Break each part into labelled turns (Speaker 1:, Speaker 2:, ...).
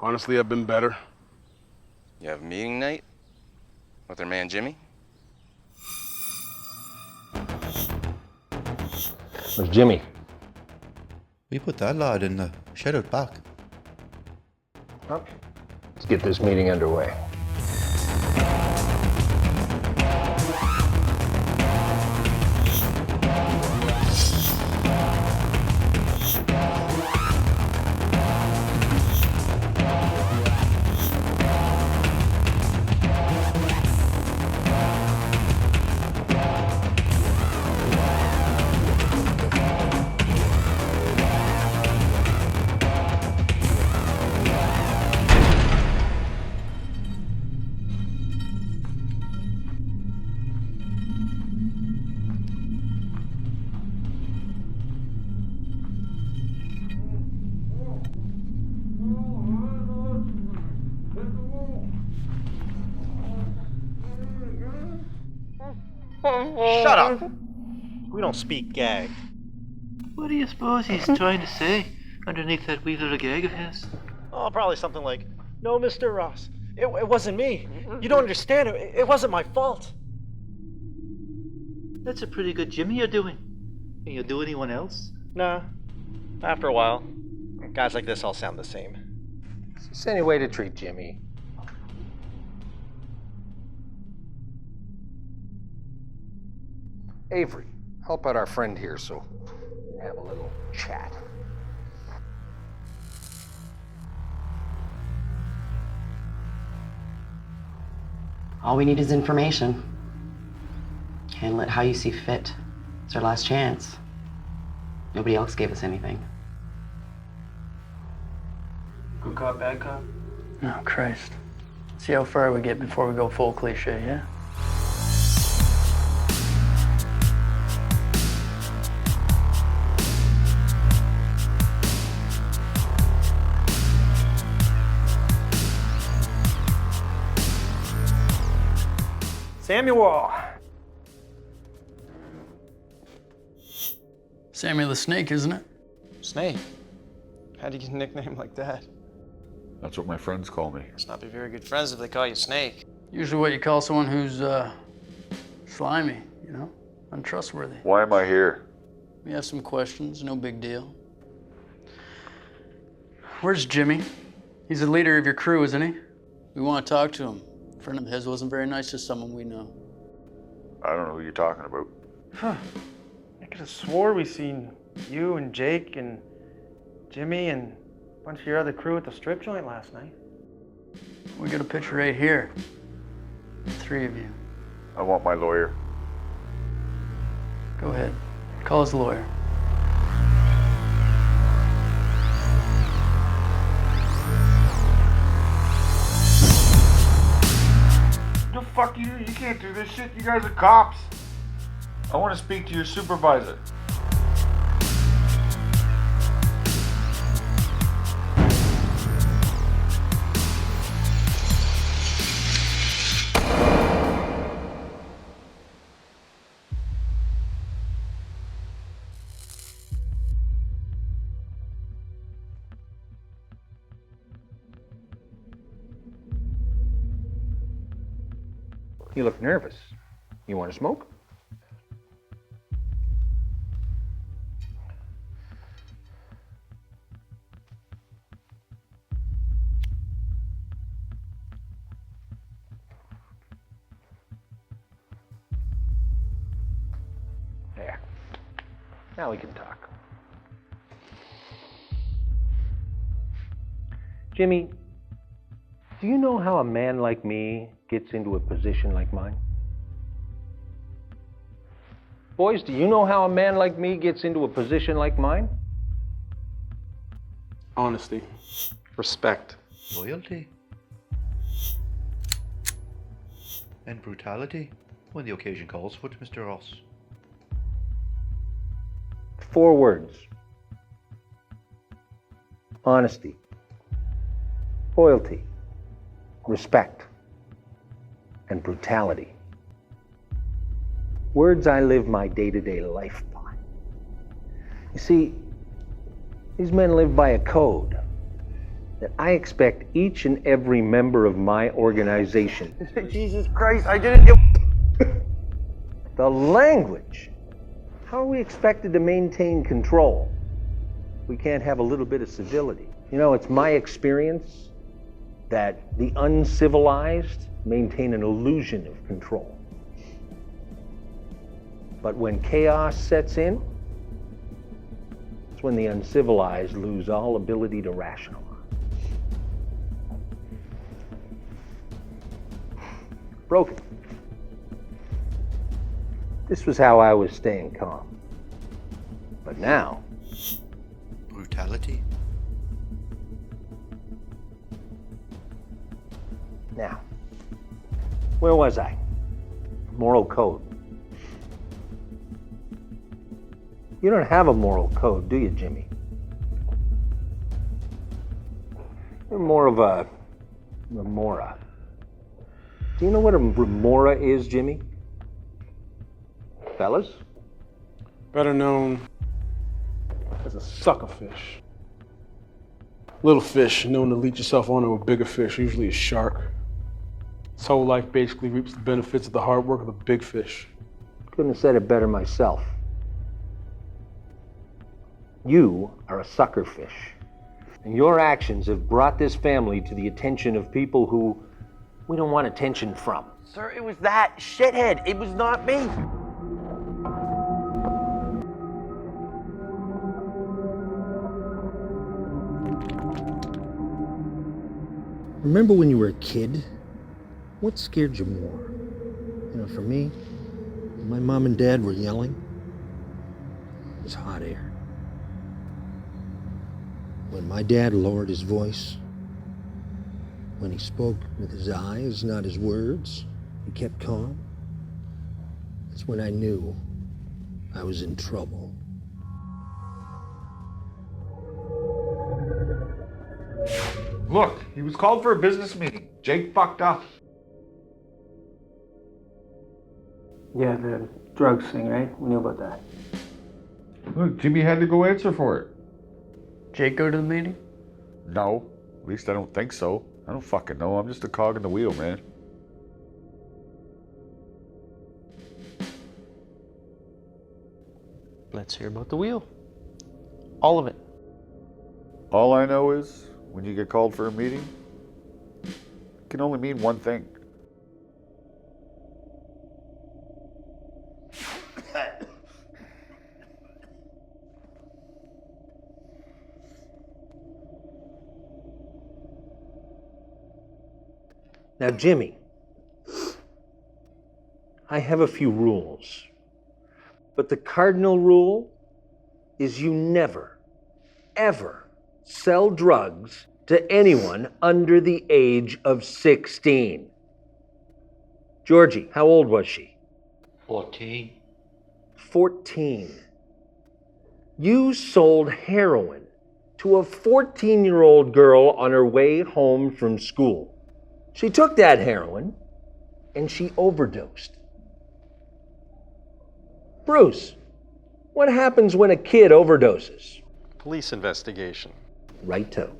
Speaker 1: Honestly, I've been better.
Speaker 2: You have a meeting night with their man Jimmy?
Speaker 3: Where's Jimmy?
Speaker 4: We put that lad in the shed out back.
Speaker 3: Well, let's get this meeting underway.
Speaker 5: Shut up! We don't speak gag.
Speaker 6: What do you suppose he's trying to say underneath that wee little gag of his?
Speaker 5: Oh, probably something like, "No, Mr. Ross, it wasn't me. You don't understand. It wasn't my fault."
Speaker 6: That's a pretty good Jimmy you're doing. Can you do anyone else?
Speaker 5: Nah. After a while, guys like this all sound the same.
Speaker 3: Is this any way to treat Jimmy? Avery, help out our friend here so we can have a little chat.
Speaker 7: All we need is information. Handle it how you see fit. It's our last chance. Nobody else gave us anything.
Speaker 6: Good cop, bad cop? Oh, Christ. See how far we get before we go full cliche, yeah?
Speaker 5: Samuel!
Speaker 6: Samuel the Snake, isn't it?
Speaker 8: Snake? How'd you get a nickname like that?
Speaker 9: That's what my friends call me.
Speaker 8: Must not be very good friends if they call you Snake.
Speaker 6: Usually what you call someone who's, slimy, you know? Untrustworthy.
Speaker 9: Why am I here?
Speaker 6: We have some questions, no big deal. Where's Jimmy? He's the leader of your crew, isn't he? We want to talk to him. A friend of his wasn't very nice to someone we know.
Speaker 9: I don't know who you're talking about.
Speaker 8: Huh. I could have swore we seen you and Jake and Jimmy and a bunch of your other crew at the strip joint last night.
Speaker 6: We got a picture right here. The three of you.
Speaker 9: I want my lawyer.
Speaker 6: Go ahead. Call his lawyer.
Speaker 9: The fuck you? You can't do this shit. You guys are cops. I want to speak to your supervisor.
Speaker 3: You look nervous. You want to smoke? There. Now we can talk. Jimmy, do you know how a man like me gets into a position like mine? Boys, do you know how a man like me gets into a position like mine?
Speaker 1: Honesty. Respect.
Speaker 4: Loyalty. And brutality when the occasion calls for it, Mr. Ross.
Speaker 3: 4 words. Honesty. Loyalty. Respect. And brutality. Words I live my day-to-day life by. You see, these men live by a code. that I expect each and every member of my organization.
Speaker 8: Jesus Christ, I didn't do.
Speaker 3: The language. How are we expected to maintain control? We can't have a little bit of civility. You know, it's my experience that the uncivilized maintain an illusion of control. But when chaos sets in, it's when the uncivilized lose all ability to rationalize. Broken. This was how I was staying calm. But now,
Speaker 4: Brutality?
Speaker 3: now, where was I? Moral code. You don't have a moral code, do you, Jimmy? You're more of a remora. Do you know what a remora is, Jimmy? Fellas?
Speaker 1: Better known as a sucker fish. Little fish known to leech yourself onto a bigger fish, usually a shark. Its whole life basically reaps the benefits of the hard work of the big fish.
Speaker 3: Couldn't have said it better myself. You are a sucker fish. And your actions have brought this family to the attention of people who we don't want attention from.
Speaker 8: Sir, it was that shithead. It was not me.
Speaker 3: Remember when you were a kid? What scared you more? You know, for me, when my mom and dad were yelling, it was hot air. When my dad lowered his voice, when he spoke with his eyes, not his words, he kept calm, that's when I knew I was in trouble.
Speaker 9: Look, he was called for a business meeting. Jake fucked up.
Speaker 8: Yeah, the drugs thing, right? We knew about that.
Speaker 9: Look, Jimmy had to go answer for it.
Speaker 6: Jake go to the meeting?
Speaker 9: No, at least I don't think so. I don't fucking know. I'm just a cog in the wheel, man.
Speaker 5: Let's hear about the wheel. All of it.
Speaker 9: All I know is, when you get called for a meeting, it can only mean one thing.
Speaker 3: Now, Jimmy, I have a few rules, but the cardinal rule is you never, ever sell drugs to anyone under the age of 16. Georgie, how old was she?
Speaker 4: 14.
Speaker 3: 14. You sold heroin to a 14-year-old girl on her way home from school. She took that heroin and she overdosed. Bruce, what happens when a kid overdoses?
Speaker 1: Police investigation.
Speaker 3: Righto.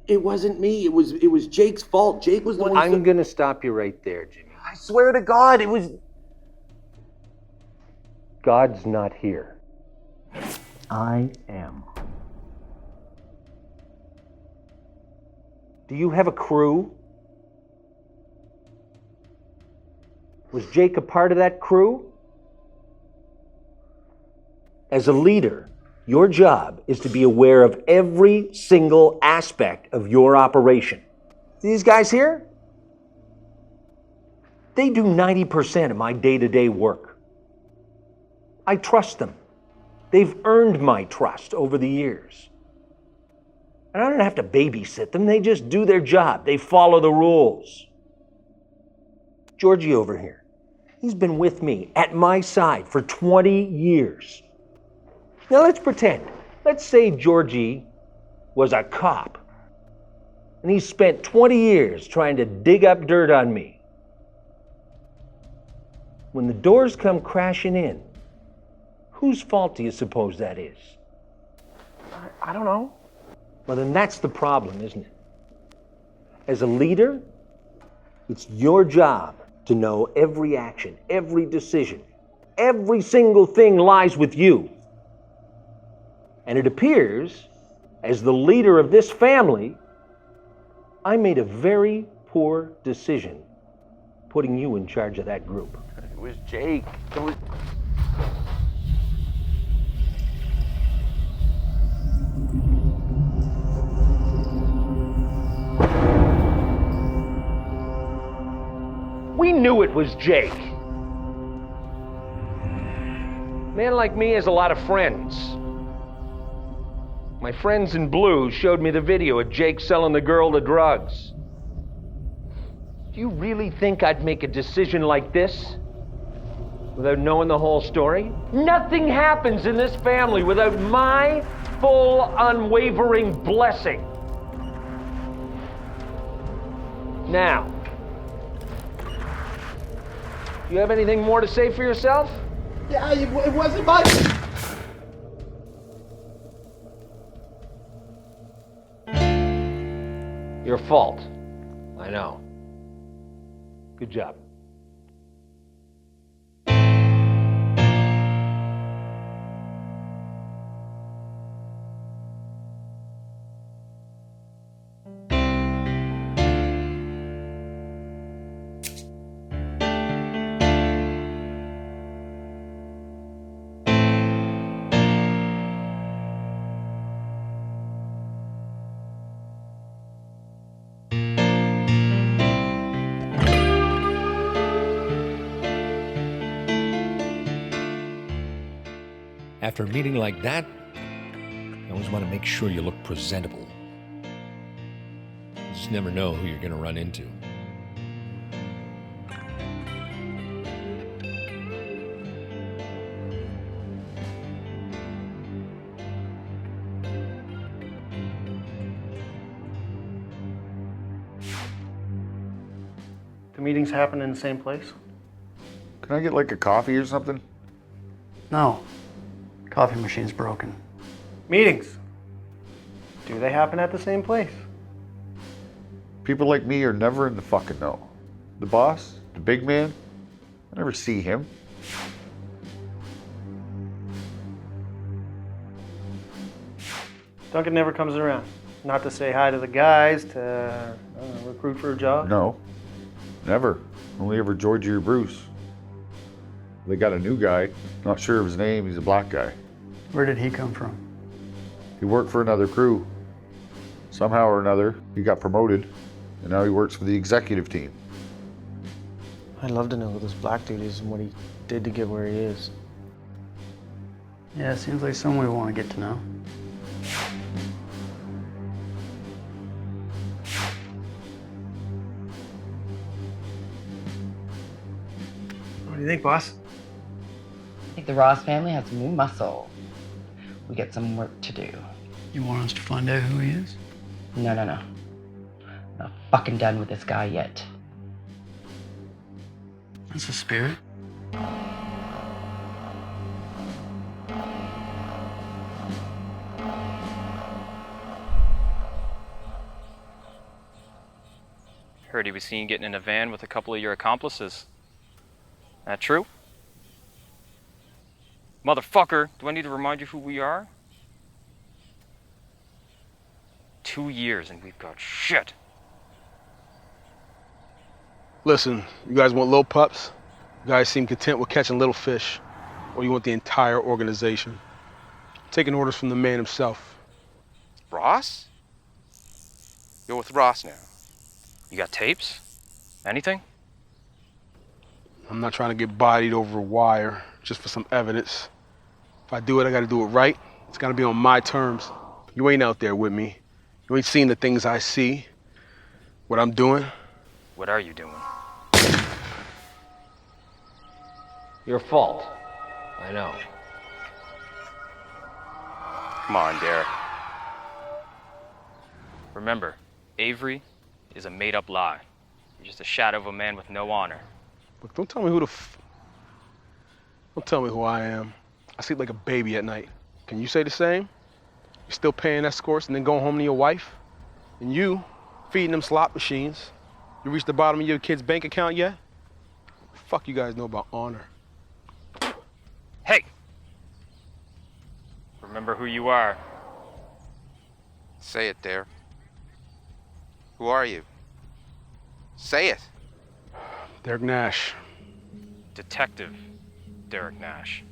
Speaker 10: It wasn't me. It was Jake's fault. Jake was the one.
Speaker 3: I'm gonna stop you right there, Jimmy.
Speaker 10: I swear to God, it was.
Speaker 3: God's not here. I am. Do you have a crew? Was Jake a part of that crew? As a leader, your job is to be aware of every single aspect of your operation. These guys here, they do 90% of my day-to-day work. I trust them. They've earned my trust over the years. And I don't have to babysit them. They just do their job. They follow the rules. Georgie over here, he's been with me at my side for 20 years. Now let's pretend. Let's say Georgie was a cop and he spent 20 years trying to dig up dirt on me. When the doors come crashing in, whose fault do you suppose that is?
Speaker 8: I don't know.
Speaker 3: Well, then that's the problem, isn't it? As a leader, it's your job to know every action, every decision, every single thing lies with you. And it appears, as the leader of this family, I made a very poor decision putting you in charge of that group.
Speaker 10: It was Jake.
Speaker 3: We knew it was Jake. Man like me has a lot of friends. My friends in blue showed me the video of Jake selling the girl to drugs. Do you really think I'd make a decision like this without knowing the whole story? Nothing happens in this family without my full, unwavering blessing. Now, do you have anything more to say for yourself?
Speaker 10: Yeah, it wasn't my...
Speaker 3: Your fault. I know. Good job.
Speaker 11: After a meeting like that, you always want to make sure you look presentable. You just never know who you're going to run into.
Speaker 8: The meetings happen in the same place?
Speaker 9: Can I get like a coffee or something?
Speaker 6: No. Coffee machine's broken.
Speaker 8: Meetings. Do they happen at the same place?
Speaker 9: People like me are never in the fucking know. The boss, the big man, I never see him.
Speaker 8: Duncan never comes around. Not to say hi to the guys, to recruit for a job?
Speaker 9: No, never. Only ever Georgie or Bruce. They got a new guy, not sure of his name, he's a black guy.
Speaker 6: Where did he come from?
Speaker 9: He worked for another crew. Somehow or another, he got promoted, and now he works for the executive team.
Speaker 5: I'd love to know who this black dude is and what he did to get where he is.
Speaker 6: Yeah, it seems like someone we want to get to know.
Speaker 8: What do you think, boss?
Speaker 7: I think the Ross family has some new muscle. We got some work to do.
Speaker 6: You want us to find out who he is?
Speaker 7: No. I'm not fucking done with this guy yet.
Speaker 6: That's the spirit.
Speaker 2: Heard he was seen getting in a van with a couple of your accomplices. That true? Motherfucker, do I need to remind you who we are? 2 years and we've got shit.
Speaker 1: Listen, you guys want little pups? You guys seem content with catching little fish. Or you want the entire organization? Taking orders from the man himself.
Speaker 2: Ross? You're with Ross now. You got tapes? Anything?
Speaker 1: I'm not trying to get bodied over a wire just for some evidence. If I do it, I gotta do it right. It's gotta be on my terms. You ain't out there with me. You ain't seeing the things I see. What I'm doing.
Speaker 2: What are you doing?
Speaker 3: Your fault. I know.
Speaker 2: Come on, Derek. Remember, Avery is a made-up lie. You're just a shadow of a man with no honor.
Speaker 1: Look, don't tell me don't tell me who I am. I sleep like a baby at night. Can you say the same? You're still paying escorts and then going home to your wife? And you feeding them slot machines. You reached the bottom of your kid's bank account yet? Fuck you guys know about honor.
Speaker 2: Hey! Remember who you are.
Speaker 12: Say it, Dare. Who are you? Say it.
Speaker 1: Derek Nash.
Speaker 2: Detective Derek Nash.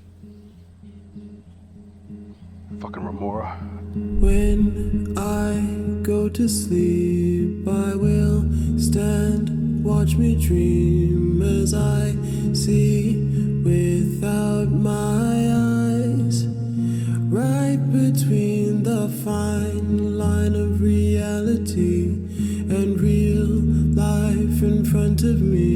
Speaker 1: Fucking Remora.
Speaker 13: When I go to sleep, I will stand, watch me dream as I see without my eyes, right between the fine line of reality and real life in front of me.